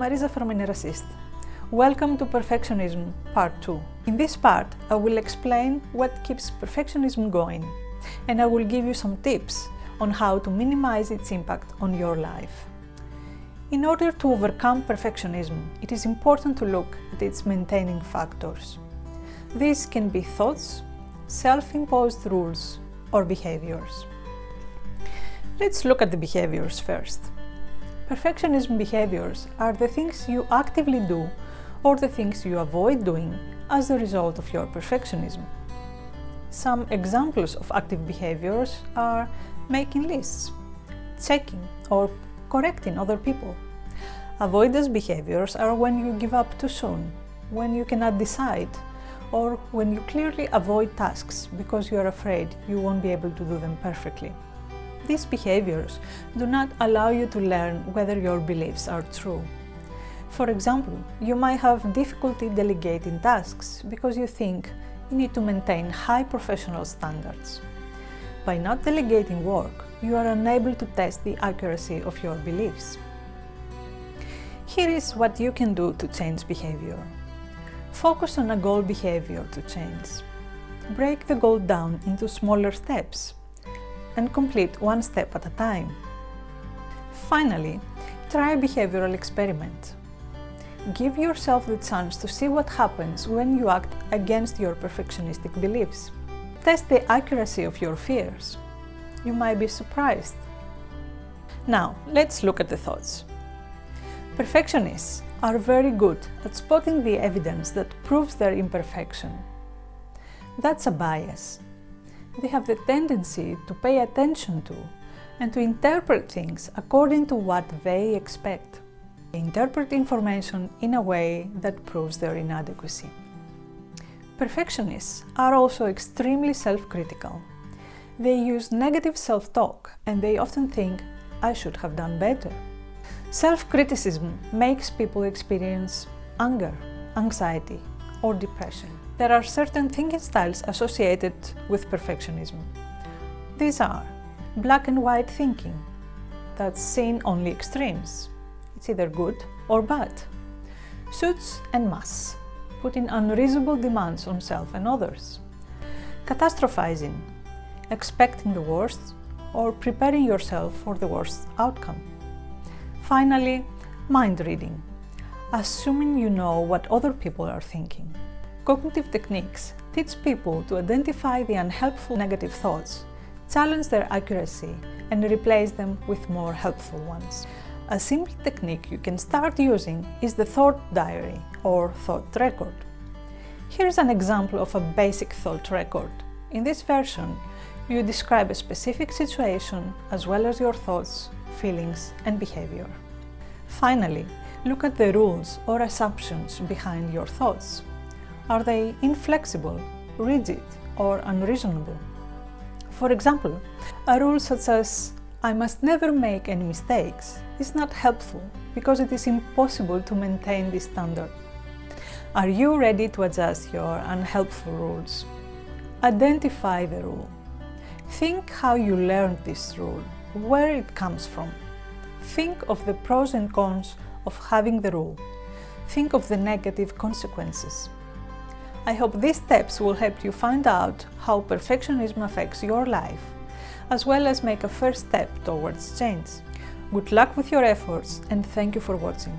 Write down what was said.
Marisa from Assist. Welcome to Perfectionism Part 2. In this part, I will explain what keeps perfectionism going, and I will give you some tips on how to minimize its impact on your life. In order to overcome perfectionism, it is important to look at its maintaining factors. These can be thoughts, self-imposed rules, or behaviors. Let's look at the behaviors first. Perfectionism behaviors are the things you actively do or the things you avoid doing as a result of your perfectionism. Some examples of active behaviors are making lists, checking or correcting other people. Avoidance behaviors are when you give up too soon, when you cannot decide, or when you clearly avoid tasks because you are afraid you won't be able to do them perfectly. These behaviors do not allow you to learn whether your beliefs are true. For example, you might have difficulty delegating tasks because you think you need to maintain high professional standards. By not delegating work, you are unable to test the accuracy of your beliefs. Here is what you can do to change behavior. Focus on a goal behavior to change. Break the goal down into smaller steps and complete one step at a time. Finally, try a behavioral experiment. Give yourself the chance to see what happens when you act against your perfectionistic beliefs. Test the accuracy of your fears. You might be surprised. Now, let's look at the thoughts. Perfectionists are very good at spotting the evidence that proves their imperfection. That's a bias. They have the tendency to pay attention to and to interpret things according to what they expect. They interpret information in a way that proves their inadequacy. Perfectionists are also extremely self-critical. They use negative self-talk and they often think, "I should have done better." Self-criticism makes people experience anger, anxiety, or depression. There are certain thinking styles associated with perfectionism. These are black and white thinking, that's seeing only extremes. It's either good or bad. Suits and mass, putting unreasonable demands on self and others. Catastrophizing, expecting the worst or preparing yourself for the worst outcome. Finally, mind reading, assuming you know what other people are thinking. Cognitive techniques teach people to identify the unhelpful negative thoughts, challenge their accuracy, and replace them with more helpful ones. A simple technique you can start using is the thought diary or thought record. Here's an example of a basic thought record. In this version, you describe a specific situation as well as your thoughts, feelings, and behavior. Finally, look at the rules or assumptions behind your thoughts. Are they inflexible, rigid, or unreasonable? For example, a rule such as "I must never make any mistakes" is not helpful because it is impossible to maintain this standard. Are you ready to adjust your unhelpful rules? Identify the rule. Think how you learned this rule, where it comes from. Think of the pros and cons of having the rule. Think of the negative consequences. I hope these steps will help you find out how perfectionism affects your life, as well as make a first step towards change. Good luck with your efforts and thank you for watching.